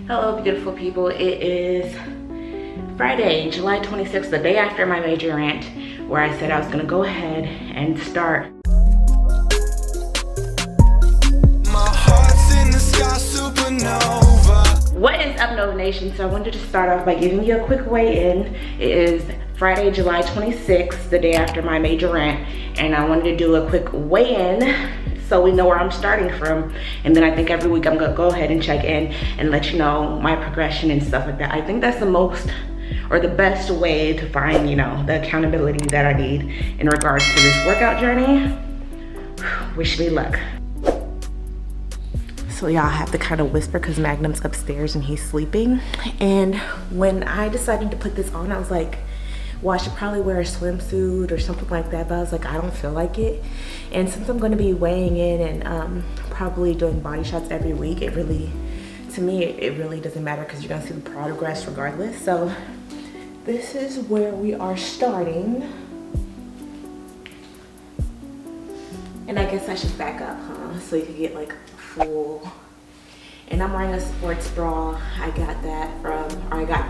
Hello, beautiful people. It is Friday, July 26th, the day after my major rant, where I said I was gonna go ahead and start. My heart's in the sky, supernova. What is up, Nova Nation? So I wanted to start off by giving you a quick weigh-in. It is Friday, July 26th, the day after my major rant, and I wanted to do a quick weigh-in so we know where I'm starting from. And then I think every week I'm gonna go ahead and check in and let you know my progression and stuff like that. I think that's the most or the best way to find, you know, the accountability that I need in regards to this workout journey. Wish me luck. So y'all, have to kind of whisper because Magnum's upstairs and he's sleeping. And when I decided to put this on, I was like, well, I should probably wear a swimsuit or something like that, but I was like, I don't feel like it. And since I'm gonna be weighing in and probably doing body shots every week, it really, to me, it really doesn't matter because you're gonna see the progress regardless. So this is where we are starting. And I guess I should back up, huh? So you can get like full. And I'm wearing a sports bra. I got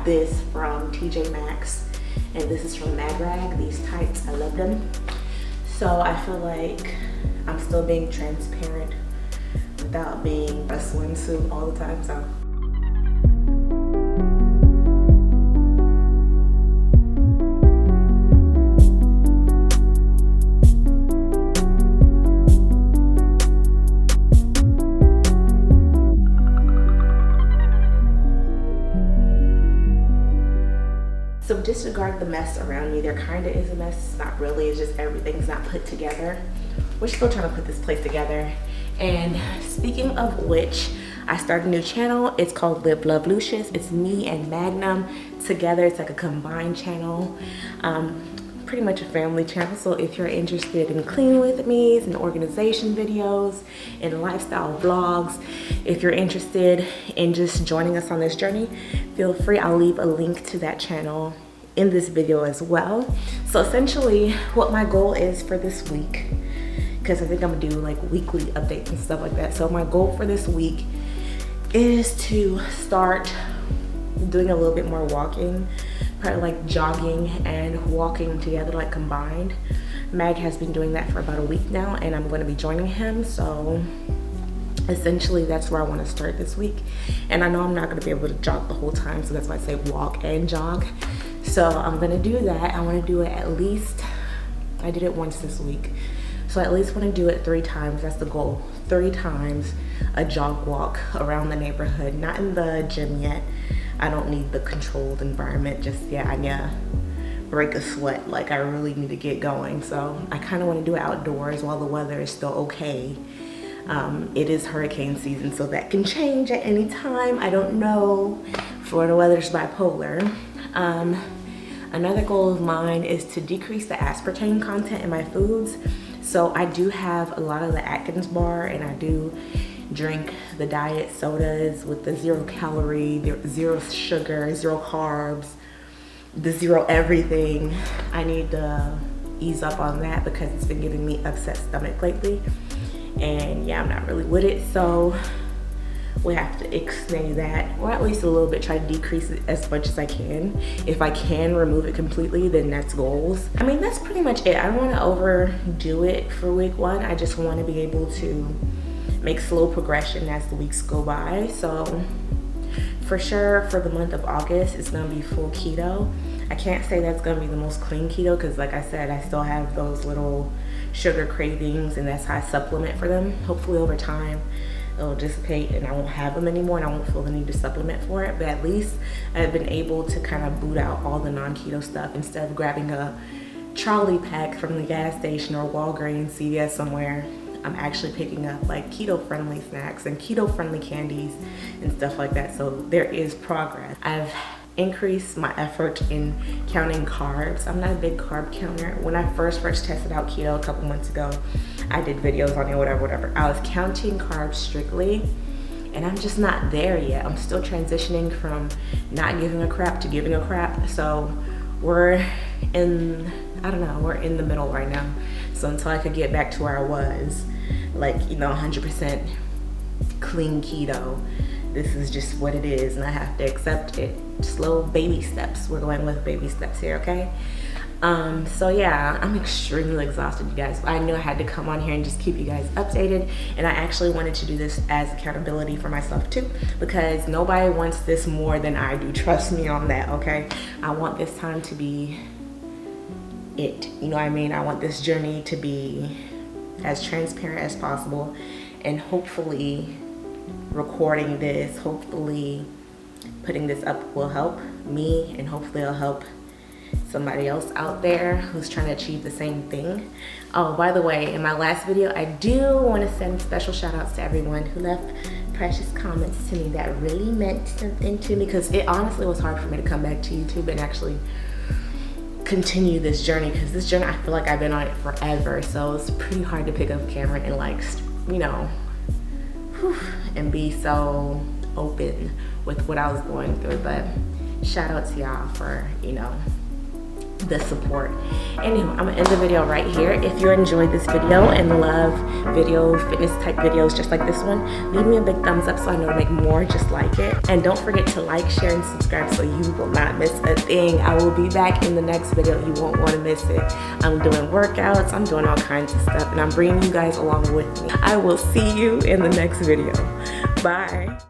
this from TJ Maxx. And this is from Mad Rag. These tights, I love them. So I feel like I'm still being transparent without being a swimsuit all the time. So disregard the mess around me. There kind of is a mess. It's not really. It's just everything's not put together. We're still trying to put this place together. And speaking of which, I started a new channel. It's called Live Love Lucious. It's me and Magnum together. It's like a combined channel. Pretty much a family channel. So if you're interested in clean with me's and organization videos and lifestyle vlogs, if you're interested in just joining us on this journey, feel free. I'll leave a link to that channel in this video as well. So essentially what my goal is for this week, because I think I'm gonna do like weekly updates and stuff like that. So my goal for this week is to start doing a little bit more walking, probably like jogging and walking together, like combined. Mag has been doing that for about a week now and I'm going to be joining him. So essentially that's where I want to start this week. And I know I'm not going to be able to jog the whole time, so that's why I say walk and jog. So I'm going to do that. I want to do it at least, I did it once this week, so I at least want to do it 3 times. That's the goal. 3 times a jog walk around the neighborhood, not in the gym yet. I don't need the controlled environment just yet. I need to break a sweat. Like, I really need to get going. So I kind of want to do it outdoors while the weather is still okay. It is hurricane season, so that can change at any time. I don't know. Florida weather's bipolar. Another goal of mine is to decrease the aspartame content in my foods. So I do have a lot of the Atkins bar, and I do drink the diet sodas with the 0 calorie, 0 sugar, 0 carbs, the 0 everything. I need to ease up on that because it's been giving me upset stomach lately. And yeah, I'm not really with it. So we have to ixnay that, or at least a little bit, try to decrease it as much as I can. If I can remove it completely, then that's goals. I mean, that's pretty much it. I don't want to overdo it for week 1. I just want to be able to make slow progression as the weeks go by. So for sure, for the month of August, it's gonna be full keto. I can't say that's gonna be the most clean keto because, like I said, I still have those little sugar cravings, and that's how I supplement for them. Hopefully over time it'll dissipate and I won't have them anymore and I won't feel the need to supplement for it. But at least I've been able to kind of boot out all the non-keto stuff instead of grabbing a trolley pack from the gas station or Walgreens, CVS somewhere. I'm actually picking up like keto-friendly snacks and keto-friendly candies and stuff like that. So there is progress. I've increased my effort in counting carbs. I'm not a big carb counter. When I first tested out keto a couple months ago, I did videos on it, whatever. I was counting carbs strictly, and I'm just not there yet. I'm still transitioning from not giving a crap to giving a crap. So we're in, I don't know, we're in the middle right now. So until I could get back to where I was, like, you know, 100% clean keto, this is just what it is and I have to accept it. Slow baby steps. We're going with baby steps here, okay? So yeah, I'm extremely exhausted, you guys. I knew I had to come on here and just keep you guys updated, and I actually wanted to do this as accountability for myself too, because nobody wants this more than I do. Trust me on that, okay? I want this time to be it, you know what I mean? I want this journey to be as transparent as possible, and hopefully recording this, hopefully putting this up will help me, and hopefully it'll help somebody else out there who's trying to achieve the same thing. Oh, by the way, in my last video, I do want to send special shout outs to everyone who left precious comments to me that really meant something to me, because it honestly was hard for me to come back to YouTube and actually continue this journey, because this journey, I feel like I've been on it forever, so it's pretty hard to pick up a camera and like, you know, and be so open with what I was going through. But shout out to y'all for, you know, the support. Anyway, I'm gonna end the video right here. If you enjoyed this video and love fitness type videos just like this one, leave me a big thumbs up so I know to make more just like it. And don't forget to like, share, and subscribe so you will not miss a thing. I will be back in the next video. You won't want to miss it. I'm doing workouts, I'm doing all kinds of stuff, and I'm bringing you guys along with me. I will see you in the next video. Bye.